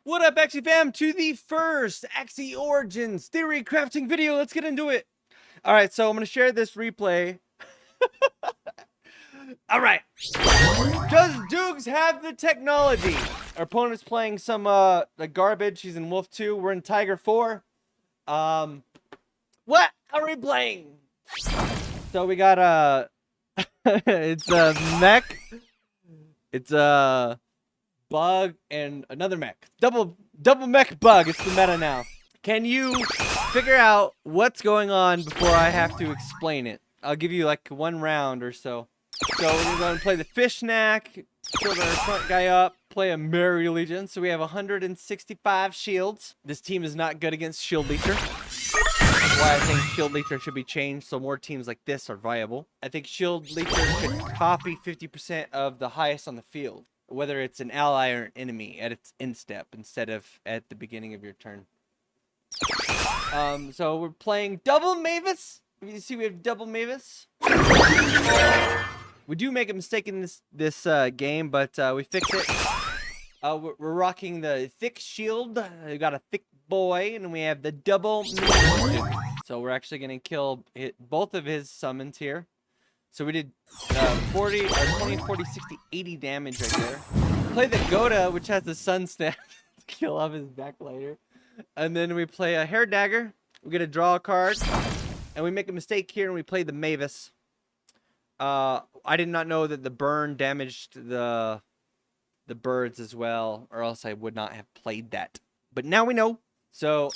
What up, Axie fam? To the first Axie Origins theory crafting video. Let's get into it. All right, so I'm going to share this replay. All right. Does Dewgs have the technology? Our opponent's playing some like garbage. He's in Wolf 2. We're in Tiger 4. What are we playing? So we got it's a mech. It's a bug and another mech. Double mech bug. It's the meta now. Can you figure out what's going on before I have to explain it? I'll give you like one round or so. So we're going to play the fish snack, shield our front guy up, play a Merry Legion. So we have 165 shields. This team is not good against Shield Leecher. That's why I think Shield Leecher should be changed so more teams like this are viable. I think Shield Leecher should copy 50% of the highest on the field, whether it's an ally or an enemy at its instep instead of at the beginning of your turn. So we're playing double mavis. You see we have double mavis. We do make a mistake in this game, but we fix it. We're rocking the thick shield. We got a thick boy, and we have the double mavis. So we're actually gonna kill both of his summons here. So we did 20, 40, 60, 80 damage right there. Play the Goda, which has the sun snap to kill off his backlighter. And then we play a hair dagger. We get to draw a card. And we make a mistake here and we play the mavis. I did not know that the burn damaged the birds as well, or else I would not have played that. But now we know. So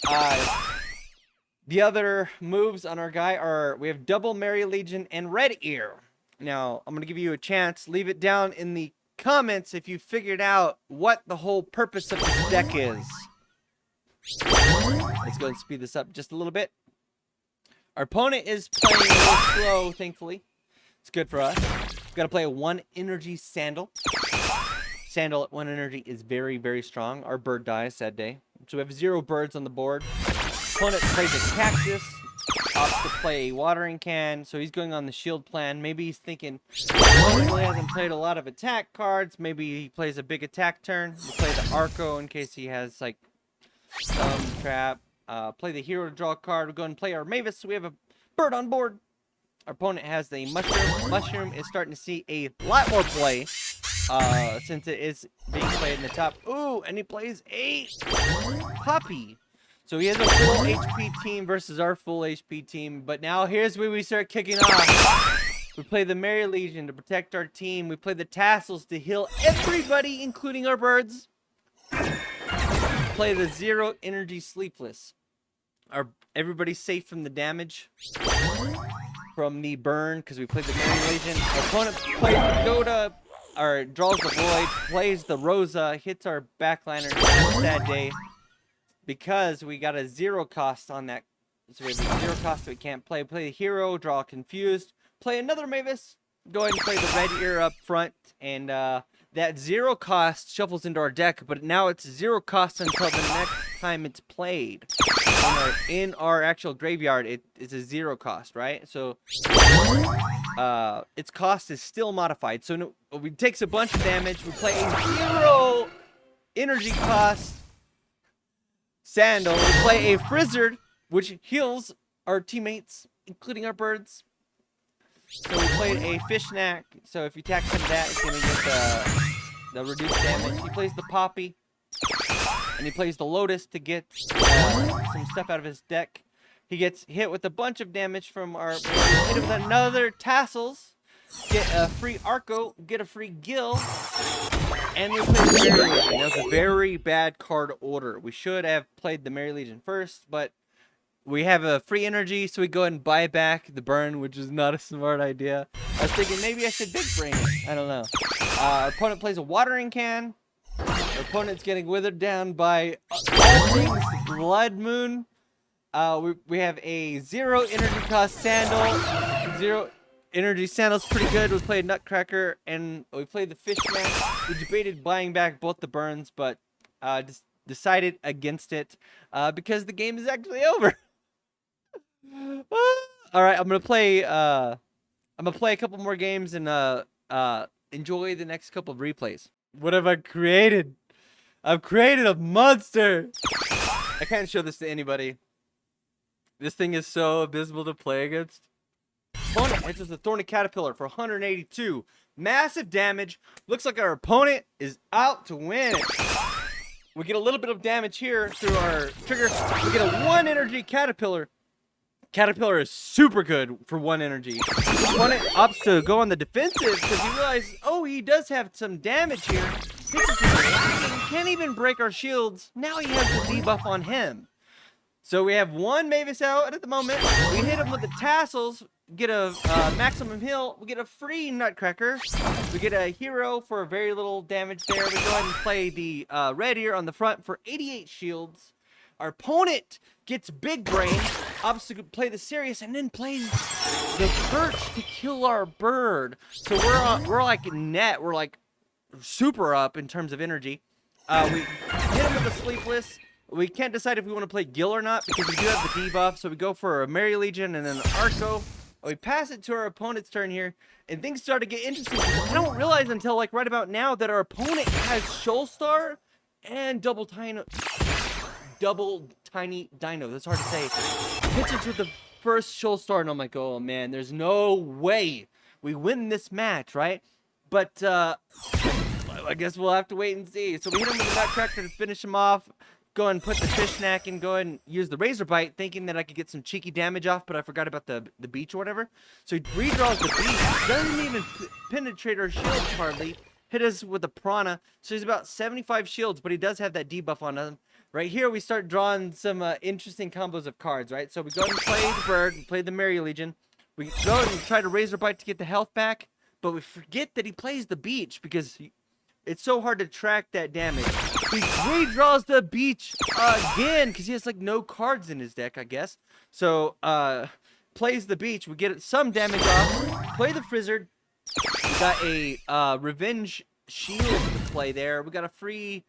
the other moves on our guy are, we have double Merry Legion and Red Ear. Now, I'm going to give you a chance. Leave it down in the comments if you figured out what the whole purpose of this deck is. Let's go and speed this up just a little bit. Our opponent is playing a little slow, thankfully. It's good for us. We've got to play a 1 energy Sandal. Sandal at 1 energy is very, very strong. Our bird dies, sad day. So we have 0 birds on the board. Opponent plays a cactus, opts to play a watering can, so he's going on the shield plan. Maybe he's thinking, opponent really hasn't played a lot of attack cards. Maybe he plays a big attack turn. We'll play the Arco in case he has like some trap. Play the hero to draw a card. We'll go and play our Mavis, so we have a bird on board. Our opponent has the mushroom. Mushroom is starting to see a lot more play since it is being played in the top. Ooh, and he plays a puppy. So he has a full HP team versus our full HP team. But now here's where we start kicking off. We play the Merry Legion to protect our team. We play the tassels to heal everybody, including our birds. Play the 0 energy Sleepless. Everybody's safe from the damage, from the burn, because we played the Merry Legion. Our opponent plays the Goda, or draws the Void, plays the Rosa, hits our backliner. Sad day, because we got a 0 cost on that. So we have a 0 cost that we can't play. Play the hero, draw Confused, play another Mavis, go ahead and play the Red Ear up front, and that 0 cost shuffles into our deck, but now it's 0 cost until the next time it's played. In our actual graveyard, it's a 0 cost, right? So its cost is still modified. So it takes a bunch of damage. We play a 0 energy cost Sandal. We play a Frizzard, which heals our teammates, including our birds. So we played a fish snack. So if you attack him that, it's going to get the reduced damage. He plays the Poppy. And he plays the Lotus to get some stuff out of his deck. He gets hit with a bunch of damage from our... Hit him with another Tassels. Get a free Arco. Get a free Gill. And we play the Merry Legion. That was a very bad card order. We should have played the Merry Legion first, but we have a free energy, so we go ahead and buy back the burn, which is not a smart idea. I was thinking maybe I should big brain it. I don't know. Our opponent plays a watering can. Our opponent's getting withered down by all things Blood Moon. We have a 0 energy cost Sandal. 0 energy Sandal's pretty good. We played Nutcracker, and we played the Fish Man. We debated buying back both the burns, but just decided against it because the game is actually over. All right, I'm gonna play a couple more games and enjoy the next couple of replays. What have I created? I've created a monster. I can't show this to anybody. This thing is so abysmal to play against. Opponent hits us a Thorny Caterpillar for 182. Massive damage. Looks like our opponent is out to win it. We get a little bit of damage here through our trigger. We get a 1 energy Caterpillar. Caterpillar is super good for 1 energy. Opponent opts to go on the defensive because he realizes, oh, he does have some damage here. Can't even break our shields. Now he has the debuff on him. So we have 1 Mavis out at the moment. We hit him with the tassels, get a maximum heal. We get a free Nutcracker. We get a hero for very little damage there. We go ahead and play the red here on the front for 88 shields. Our opponent gets big brain, opts to play the serious, and then plays the perch to kill our bird. So we're like net. We're like super up in terms of energy. We hit him with the sleepless. We can't decide if we want to play Gil or not because we do have the debuff. So we go for a Merry Legion and then an Arco. We pass it to our opponent's turn here, and things start to get interesting. I don't realize until like right about now that our opponent has Shoal Star and double tiny dino. That's hard to say. Hits it with the first Shoal Star, and I'm like, oh man, there's no way we win this match, right? But I guess we'll have to wait and see. So we hit him with the Nutcracker to finish him off. Go ahead and put the fish snack and go ahead and use the razor bite, thinking that I could get some cheeky damage off, but I forgot about the beach or whatever. So he redraws the beach, doesn't even penetrate our shields hardly. Hit us with the piranha. So he's about 75 shields, but he does have that debuff on him. Right here, we start drawing some interesting combos of cards, right? So we go ahead and play the bird, we play the Merry Legion. We go ahead and try to razor bite to get the health back, but we forget that he plays the beach because it's so hard to track that damage. He redraws the beach again because he has like no cards in his deck, I guess. So plays the beach. We get some damage off. Play the Frizzard. We got a Revenge Shield to play there. We got a free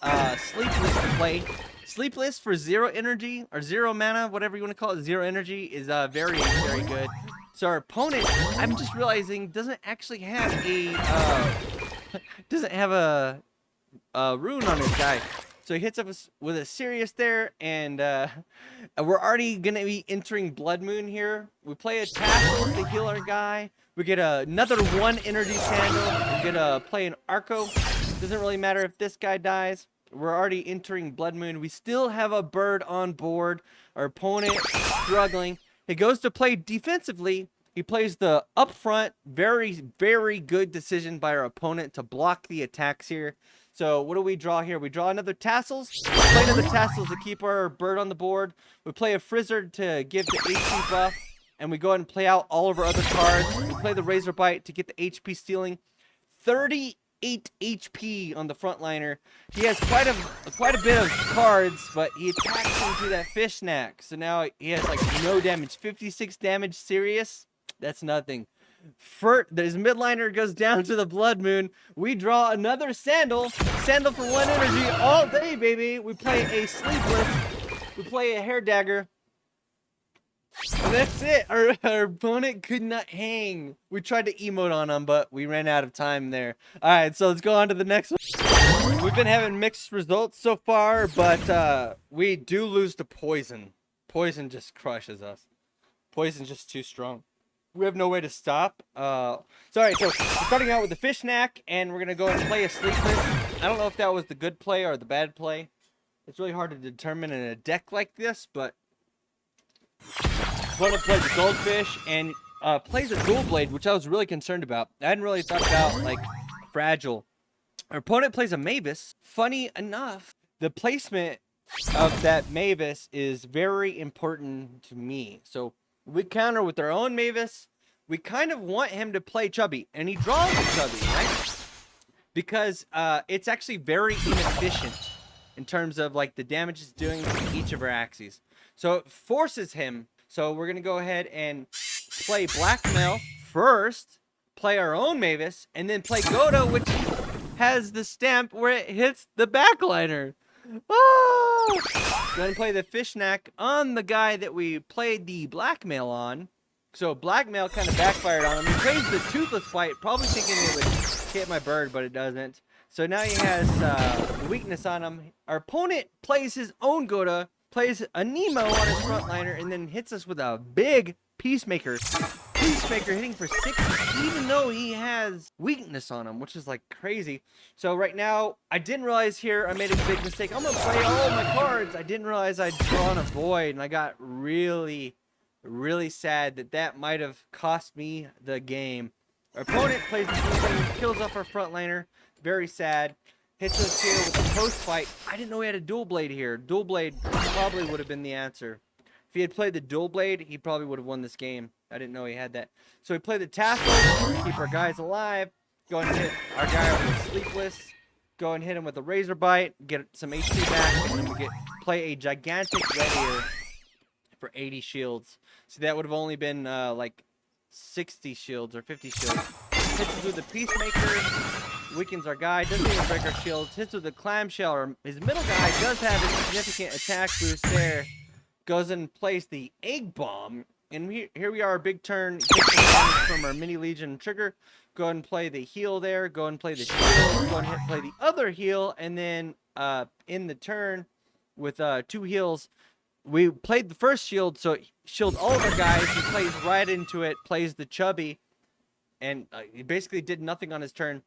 Sleepless to play. Sleepless for 0 energy or 0 mana, whatever you want to call it. 0 energy is very, very good. So our opponent, I'm just realizing, doesn't actually have a rune on his guy. So he hits us with a serious there, and we're already gonna be entering Blood Moon here. We play a tassel to heal our guy. We get another 1 energy sandal. We get a play an Arco. Doesn't really matter if this guy dies. We're already entering Blood Moon. We still have a bird on board. Our opponent struggling. He goes to play defensively. He plays the upfront. Very, very good decision by our opponent to block the attacks here. So what do we draw here? We draw another tassels. We play another tassels to keep our bird on the board. We play a Frizzard to give the HP buff. And we go ahead and play out all of our other cards. We play the Razor Bite to get the HP stealing. 38 HP on the frontliner. He has quite a bit of cards, but he attacks into that fish snack. So now he has like no damage. 56 damage serious. That's nothing. His midliner goes down to the Blood Moon. We draw another sandal. Sandal for 1 energy all day, baby. We play a Sleepless. We play a Hair Dagger. And that's it. Our opponent could not hang. We tried to emote on him, but we ran out of time there. All right, so let's go on to the next one. We've been having mixed results so far, but we do lose to Poison. Poison just crushes us. Poison's just too strong. We have no way to stop. Sorry, so we're starting out with the fish snack, and we're going to go and play a Sleepless. I don't know if that was the good play or the bad play. It's really hard to determine in a deck like this, but opponent plays a Goldfish and plays a Dual Blade, which I was really concerned about. I hadn't really thought about, like, Fragile. Our opponent plays a Mavis. Funny enough, the placement of that Mavis is very important to me. So we counter with our own Mavis. We kind of want him to play Chubby, and he draws a Chubby, right? Because it's actually very inefficient in terms of like the damage it's doing to each of our Axies. So it forces him. So we're gonna go ahead and play Blackmail first, play our own Mavis, and then play Godo, which has the stamp where it hits the backliner. Oh! Go ahead and play the fish snack on the guy that we played the Blackmail on. So Blackmail kind of backfired on him. He plays the Toothless Bite, probably thinking it would hit my bird, but it doesn't. So now he has the weakness on him. Our opponent plays his own Goda, plays a Nemo on his frontliner, and then hits us with a big Peacemaker. Peacemaker hitting for 60, even though he has weakness on him, which is like crazy. So right now, I didn't realize here I made a big mistake. I'm gonna play all my cards. I didn't realize I'd drawn a void, and I got really sad that might have cost me the game. Our opponent plays the Peacemaker, kills off our frontliner. Very sad. Hits us here with a post fight. I didn't know he had a dual blade here. Dual blade probably would have been the answer. If he had played the dual blade, he probably would have won this game. I didn't know he had that. So we played the tassels, keep our guys alive. Go and hit our guy with a sleepless. Go and hit him with a razor bite. Get some HP back, and then we play a gigantic red ear for 80 shields. So that would have only been like 60 shields or 50 shields. Hits us with the Peacemaker. Weakens our guy. Doesn't even break our shields. Hits with the clamshell. Or his middle guy does have a significant attack boost there. Goes and plays the egg bomb, and here we are, big turn. Takes some damage from our mini legion trigger. Go ahead and play the heal there. Go ahead and play the shield. Go ahead and play the other heal, and then in the turn with 2 heals, we played the first shield, so shield all of our guys. He plays right into it, plays the chubby, and he basically did nothing on his turn.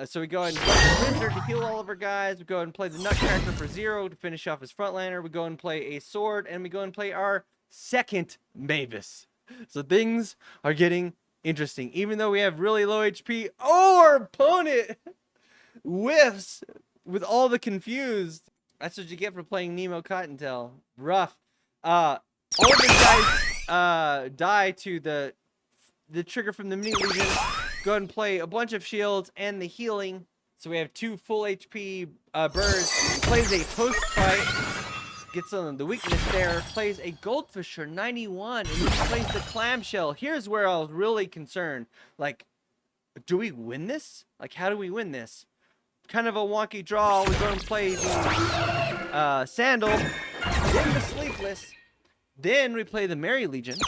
So we go ahead and play the Wizard to heal all of our guys. We go ahead and play the Nutcracker for 0 to finish off his frontliner. We go and play a sword, and we go and play our second Mavis. So things are getting interesting. Even though we have really low HP, our opponent whiffs with all the confused. That's what you get for playing Nemo Cottontail. Rough. All of the guys die to the trigger from the mini legion. Go ahead and play a bunch of shields and the healing. So we have 2 full HP birds. Plays a post fight. Gets on the weakness there. Plays a goldfisher 91. And he plays the clamshell. Here's where I was really concerned. Like, do we win this? Like, how do we win this? Kind of a wonky draw. We go and play the sandal. Then the sleepless. Then we play the Merry Legion.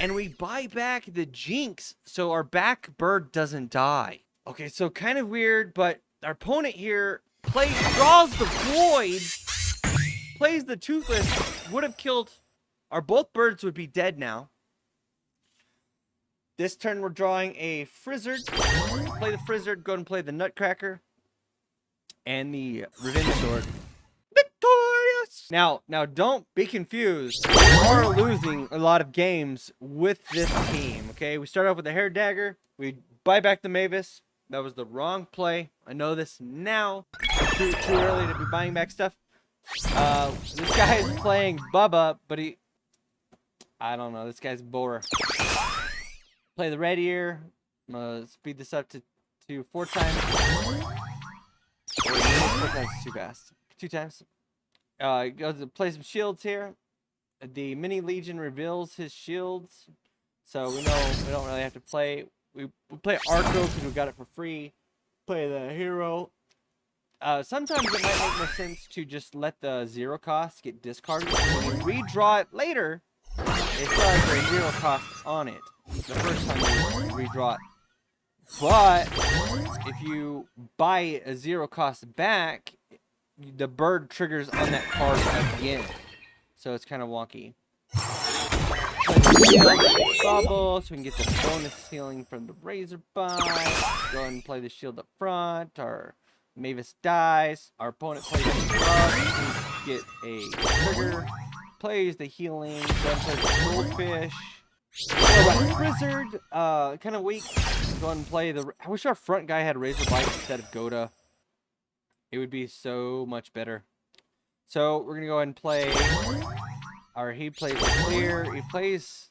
And we buy back the Jinx, so our back bird doesn't die. Okay, so kind of weird, but our opponent here draws the void, plays the toothless, would have killed both birds would be dead now. This turn we're drawing a Frizzard. Play the Frizzard, go and play the Nutcracker and the Revenge Sword. Now don't be confused. We are losing a lot of games with this team, okay? We start off with the Hair Dagger. We buy back the Mavis. That was the wrong play. I know this now. Too early to be buying back stuff. This guy is playing Bubba, but I don't know. This guy's borer. Play the Red Ear. I'm gonna speed this up to 4 times. 4 times is too fast. 2 times. Goes to play some shields here. The Mini Legion reveals his shields, so we know we don't really have to play. We play Arco because we got it for free. Play the hero. Sometimes it might make more sense to just let the 0 cost get discarded. When you redraw it later, it still has a 0 cost on it the first time you redraw it. But if you buy a 0 cost back, the bird triggers on that card again, so it's kind of wonky. Bubble, so we can get the bonus healing from the razor bite. Go ahead and play the shield up front. Our Mavis dies. Our opponent plays the glove. Get a trigger. Plays the healing. Go ahead and play the goldfish. Frizzard, kind of weak. Go ahead and play the. I wish our front guy had razor bite instead of Goda. It would be so much better. So we're gonna go ahead and play. He plays the clear. He plays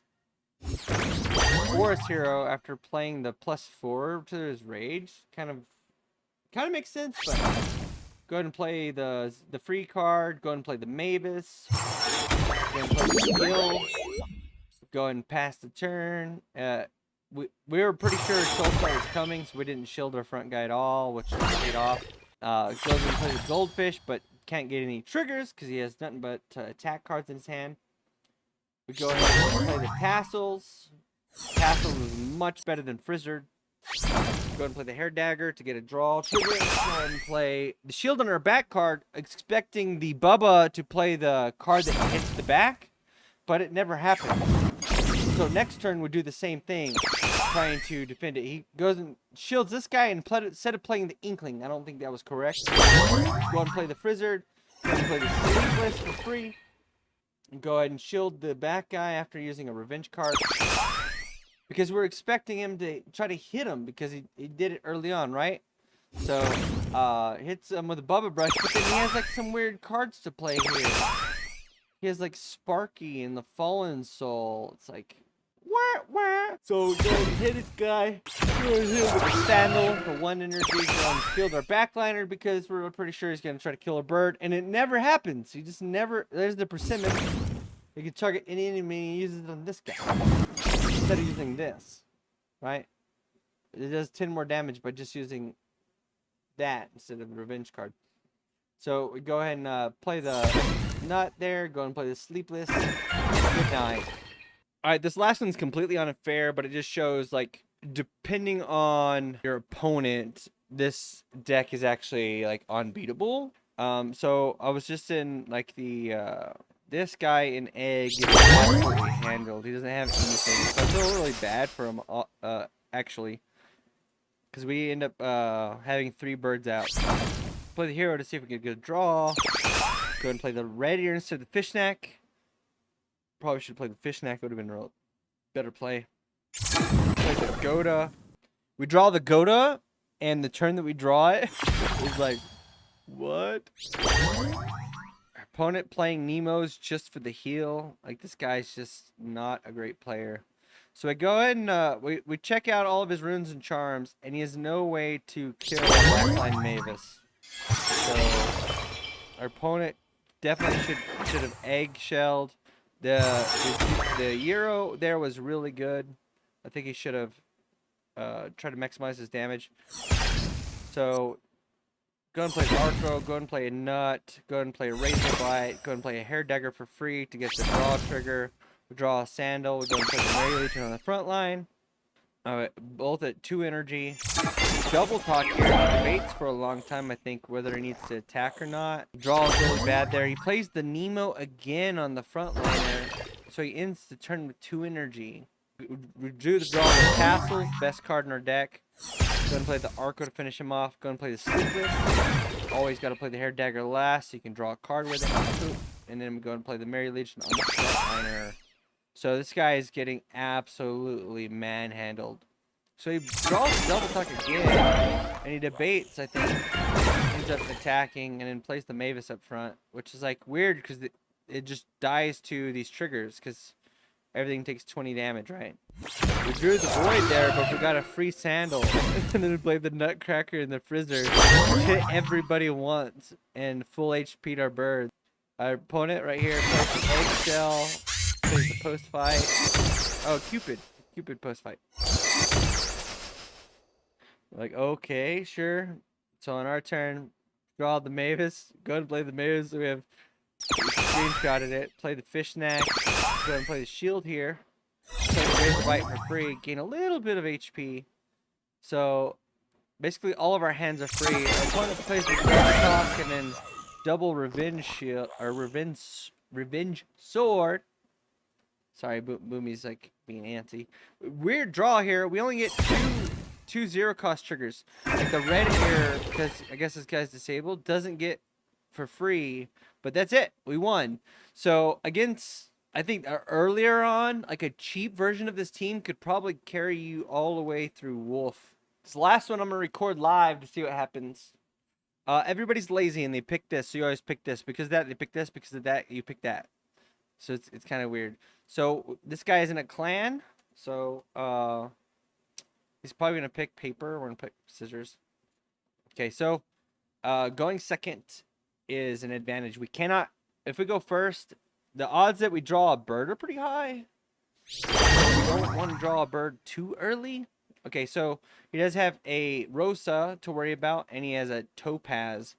Forest Hero after playing the +4 to his rage. Kind of makes sense. But go ahead and play the free card. Go ahead and play the Mavis. Go ahead and play the skill. Go ahead and pass the turn. We were pretty sure Soulstar was coming, so we didn't shield our front guy at all, which paid off. Goes and plays the goldfish, but can't get any triggers because he has nothing but attack cards in his hand. We go ahead and play the tassels. Tassels is much better than Frizzard. Go ahead and play the hair dagger to get a draw trigger. Go ahead and play the shield on our back card, expecting the Bubba to play the card that hits the back, but it never happened. So next turn we do the same thing, trying to defend it. He goes and shields this guy and instead of playing the Inkling. I don't think that was correct. Go ahead and play the Frizzard. Go ahead and play the Sleepless for free. And go ahead and shield the back guy after using a revenge card. Because we're expecting him to try to hit him because he did it early on, right? So, hits him with a Bubba Brush, but then he has like some weird cards to play here. He has like Sparky and the Fallen Soul. It's like, wah, wah. So, go ahead and hit this guy. Go ahead and hit him with a Sandal for 1 energy. Go ahead and shield our backliner because we're pretty sure he's going to try to kill a bird. And it never happens. He just never, there's the persimmon. You can target any enemy and use it on this guy. Instead of using this, right? It does 10 more damage by just using that instead of the revenge card. So we go ahead and play the nut there. Go and play the sleepless. Good night. All right, this last one's completely unfair, but it just shows like depending on your opponent, this deck is actually like unbeatable. So I was just in like the this guy in egg is absolutely handled. He doesn't have anything. So I feel really bad for him, actually. Because we end up having 3 birds out. Play the hero to see if we can get a draw. Go ahead and play the red ear instead of the fishneck. Probably should play the fishneck. It would have been a better play. Play the Goda. We draw the Goda, and the turn that we draw it is like, what? Opponent playing Nemo's just for the heal. Like, this guy's just not a great player. So I go ahead and we check out all of his runes and charms, and he has no way to kill a backline Mavis. So our opponent definitely should have egg-shelled. The Euro there was really good. I think he should have tried to maximize his damage. So go and play Arco, go and play a Nut, go and play a Razor Bite, go and play a Hair Dagger for free to get the draw trigger. We draw a Sandal, we go and play the Mary Legion on the front line. Both at 2 energy. Double talk here. Debates for a long time, I think, whether he needs to attack or not. Draw is really bad there. He plays the Nemo again on the front liner. So he ends the turn with 2 energy. We drew the draw with Tassels, best card in our deck. Go and play the Arco to finish him off. Go and play the Sleepless. Always got to play the Hair Dagger last so you can draw a card with it. And then we go and play the Mary Legion on the front liner. So this guy is getting absolutely manhandled. So he draws double tuck again, and he debates, I think, ends up attacking, and then plays the Mavis up front, which is like weird because it just dies to these triggers because everything takes 20 damage, right? We drew the Void there, but we got a free Sandal, and then we played the Nutcracker and the Frizzard, which hit everybody once, and full HP'd our birds. Our opponent right here plays the Eggshell. Plays the post fight. Oh, Cupid post fight. Like, okay, sure. So on our turn, draw the Mavis. Go and play the Mavis. So we have screenshotted it. Play the Fishneck. Go and play the Shield here. Play the Razor Bite for free. Gain a little bit of HP. So basically all of our hands are free. Our opponent plays the Talk and then double Revenge Shield or Revenge Sword. Sorry, Boomy's like being antsy. Weird draw here. We only get two 0-cost triggers. Like the red ear, because I guess this guy's disabled, doesn't get for free. But that's it. We won. So against, I think earlier on, like a cheap version of this team could probably carry you all the way through Wolf. This last one I'm going to record live to see what happens. Everybody's lazy and they pick this. So you always pick this. Because of that, they pick this. Because of that, you pick that. So it's kind of weird. So this guy is in a clan. So he's probably going to pick paper. We're going to pick scissors. Okay, so going second is an advantage. We cannot, if we go first, the odds that we draw a bird are pretty high. We don't want to draw a bird too early. Okay, so he does have a Rosa to worry about, and he has a Topaz.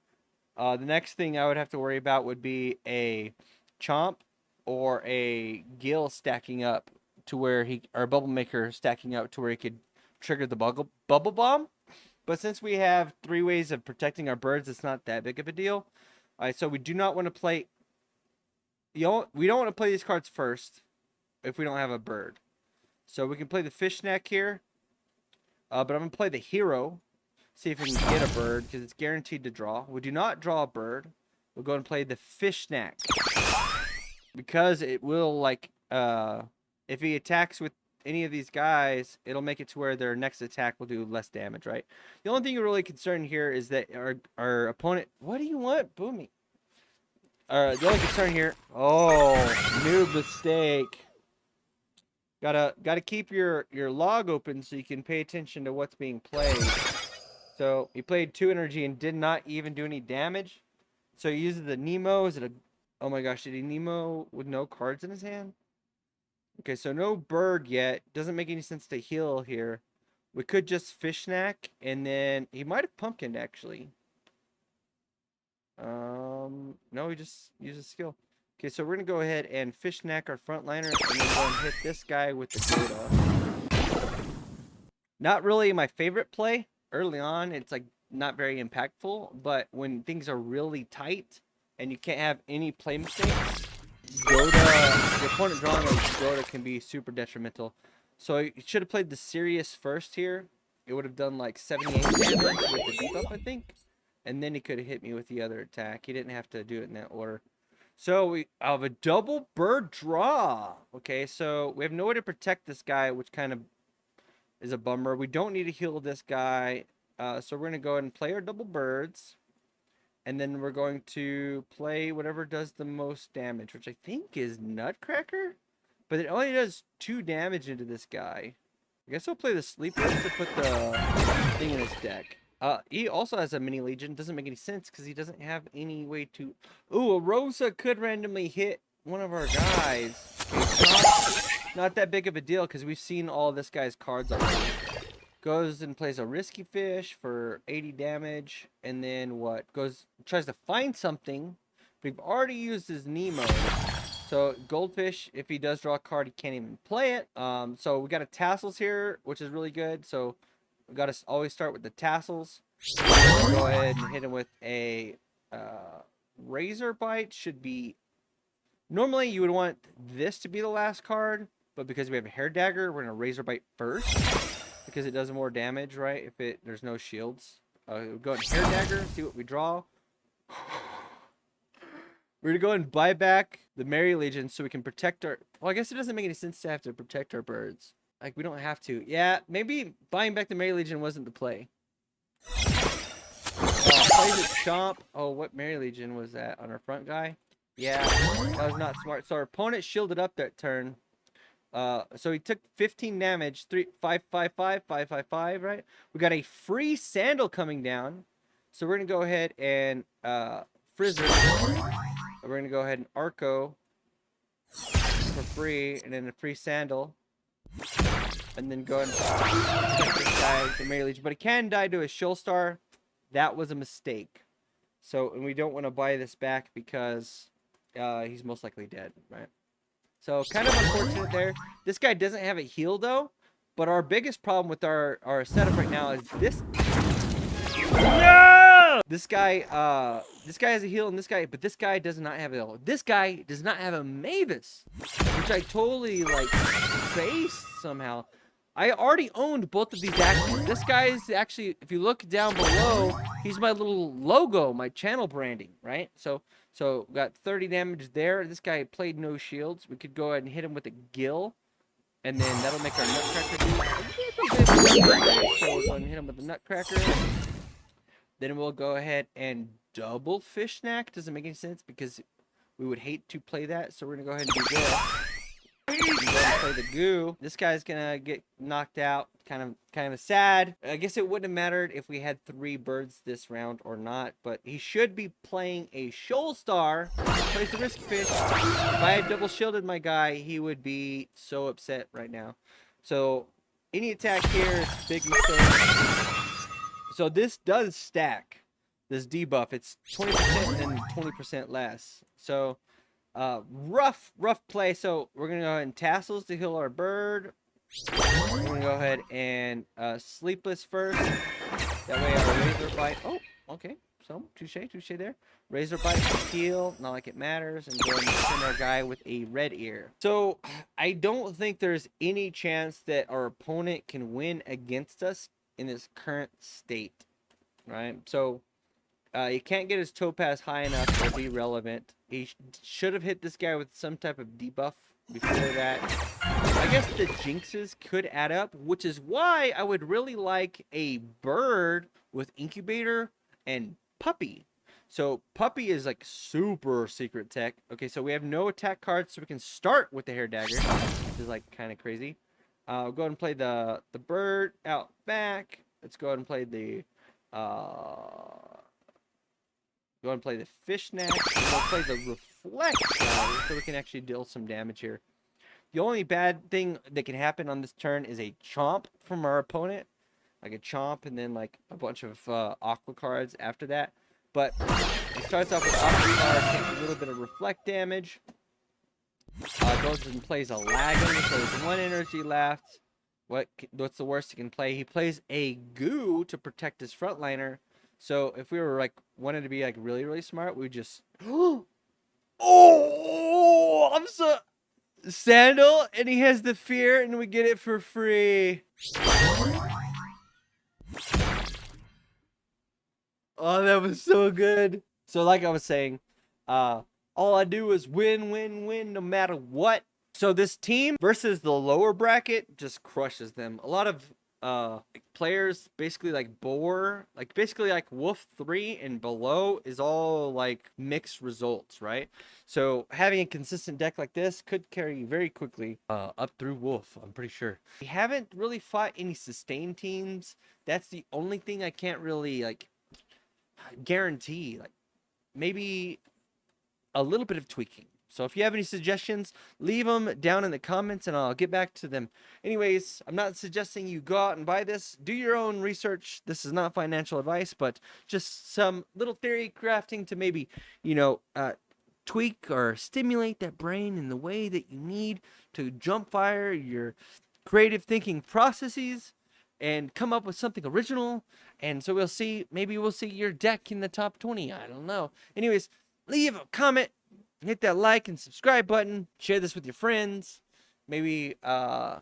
The next thing I would have to worry about would be a Chomp or a Gill stacking up to where he, or a Bubble Maker stacking up to where he could trigger the bubble bomb. But since we have 3 ways of protecting our birds, it's not that big of a deal. All right, so we do not want to play. We don't want to play these cards first if we don't have a bird. So we can play the fish snack here. But I'm going to play the hero. See if we can get a bird, because it's guaranteed to draw. We do not draw a bird. We'll go and play the fish snack. Because it will, like, if he attacks with any of these guys, it'll make it to where their next attack will do less damage, right? The only thing you're really concerned here is that our opponent... What do you want, Boomy? The only concern here... Oh, new mistake. Gotta keep your log open so you can pay attention to what's being played. So he played 2 energy and did not even do any damage. So he uses the Nemo. Is it a... Oh my gosh, did he Nemo with no cards in his hand? Okay, so no bird yet. Doesn't make any sense to heal here. We could just fish snack, and then he might have pumpkined actually. No, he just uses skill. Okay, so we're gonna go ahead and fish snack our frontliner, and then go and hit this guy with the Dota. Not really my favorite play. Early on, it's like not very impactful, but when things are really tight and you can't have any play mistakes, Dota, your opponent drawing a Dota can be super detrimental. So you should have played the Sirius first here. It would have done like 78 damage with the debuff, I think. And then he could have hit me with the other attack. He didn't have to do it in that order. So we have a double bird draw. Okay, so we have no way to protect this guy, which kind of is a bummer. We don't need to heal this guy. So we're going to go ahead and play our double birds. And then we're going to play whatever does the most damage, which I think is Nutcracker. But it only does 2 damage into this guy. I guess I'll play the Sleeper to put the thing in his deck. He also has a mini Legion. Doesn't make any sense because he doesn't have any way to... Ooh, a Rosa could randomly hit one of our guys. Not that big of a deal because we've seen all this guy's cards already. Goes and plays a Risky Fish for 80 damage. And then what? Tries to find something. But we've already used his Nemo. So Goldfish, if he does draw a card, he can't even play it. So we got a Tassels here, which is really good. So we got to always start with the Tassels. Go ahead and hit him with a Razor Bite. Should be... Normally you would want this to be the last card. But because we have a Hair Dagger, we're going to Razor Bite first. Because it does more damage, right? If there's no shields. We'll go ahead and Hair Dagger, see what we draw. We're going to go and buy back the Merry Legion so we can protect our... Well, I guess it doesn't make any sense to have to protect our birds. Like, we don't have to. Yeah, maybe buying back the Merry Legion wasn't the play. Plays it Chomp. Oh, what Merry Legion was that? On our front guy? Yeah, that was not smart. So our opponent shielded up that turn. So he took 15 damage. 5, 5, 5, 5, 5, 5, right? We got a free Sandal coming down. So we're going to go ahead and Frizzle. We're going to go ahead and Arco for free, and then a free Sandal. And then go ahead and protect this guy, the Merry Legion. But he can die to a Shoal Star. That was a mistake. So, and we don't want to buy this back because he's most likely dead, right? So, kind of unfortunate there. This guy doesn't have a heal, though. But our biggest problem with our setup right now is this... No! This guy has a heal, and but this guy does not have a heal. This guy does not have a Mavis, which I totally, like, faced somehow. I already owned both of these Axies. This guy is actually, if you look down below, he's my little logo, my channel branding, right? So we got 30 damage there. This guy played no shields. We could go ahead and hit him with a Gill, and then that'll make our Nutcracker do. So we'll go ahead and hit him with the Nutcracker. Then we'll go ahead and double Fish Snack. Doesn't make any sense because we would hate to play that. So we're gonna go ahead and do this. And go ahead and play the Goo. This guy's gonna get knocked out. Kind of sad. I guess it wouldn't have mattered if we had 3 birds this round or not. But he should be playing a Shoal Star. Plays the Risky Fish. If I had double shielded my guy, he would be so upset right now. So any attack here is a big mistake. So this does stack, this debuff. It's 20% and then 20% less. So rough play. So we're going to go ahead and Tassels to heal our bird. We're gonna go ahead and sleepless first. That way our razor bite. Oh, okay. So touche there. Razor bite, heal, not like it matters, and go ahead and send our guy with a red ear. So I don't think there's any chance that our opponent can win against us in this current state, right? So he can't get his topaz high enough to be relevant. He should have hit this guy with some type of debuff before that. I guess the jinxes could add up, which is why I would really like a bird with incubator and puppy. So puppy is like super secret tech. Okay, so we have no attack cards, so we can start with the hair dagger, which is like kind of crazy. We'll go ahead and play the bird out back. Let's go ahead and play the go ahead and play the fishnet. We'll play the reflect so we can actually deal some damage here. The only bad thing that can happen on this turn is a chomp from our opponent. Like a chomp and then like a bunch of aqua cards after that. But it starts off with aqua card, takes a little bit of reflect damage. Goes and plays a lagging, so there's 1 energy left. What's the worst he can play? He plays a goo to protect his frontliner. So if we were like wanted to be like really, really smart, we would just oh, I'm so Sandal, and he has the fear, and we get it for free. Oh, that was so good. So like I was saying, all I do is win, win, win, no matter what. So this team versus the lower bracket just crushes them. A lot of players basically like Boar, like basically like Wolf 3 and below is all like mixed results, right? So having a consistent deck like this could carry you very quickly up through Wolf, I'm pretty sure. We haven't really fought any sustained teams. That's the only thing I can't really like guarantee. Like maybe a little bit of tweaking. So if you have any suggestions, leave them down in the comments and I'll get back to them. Anyways, I'm not suggesting you go out and buy this. Do your own research. This is not financial advice, but just some little theory crafting to maybe, you know, tweak or stimulate that brain in the way that you need to jump fire your creative thinking processes and come up with something original. And so we'll see, maybe we'll see your deck in the top 20. I don't know. Anyways, leave a comment. Hit that like and subscribe button. Share this with your friends. Maybe y'all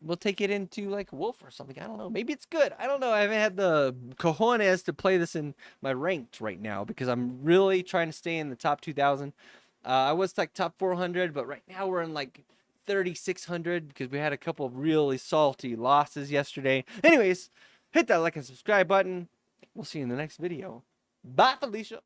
we'll take it into like Wolf or something. I don't know. Maybe it's good. I don't know. I haven't had the cojones to play this in my ranked right now because I'm really trying to stay in the top 2,000. I was like top 400, but right now we're in like 3,600 because we had a couple of really salty losses yesterday. Anyways, hit that like and subscribe button. We'll see you in the next video. Bye, Felicia.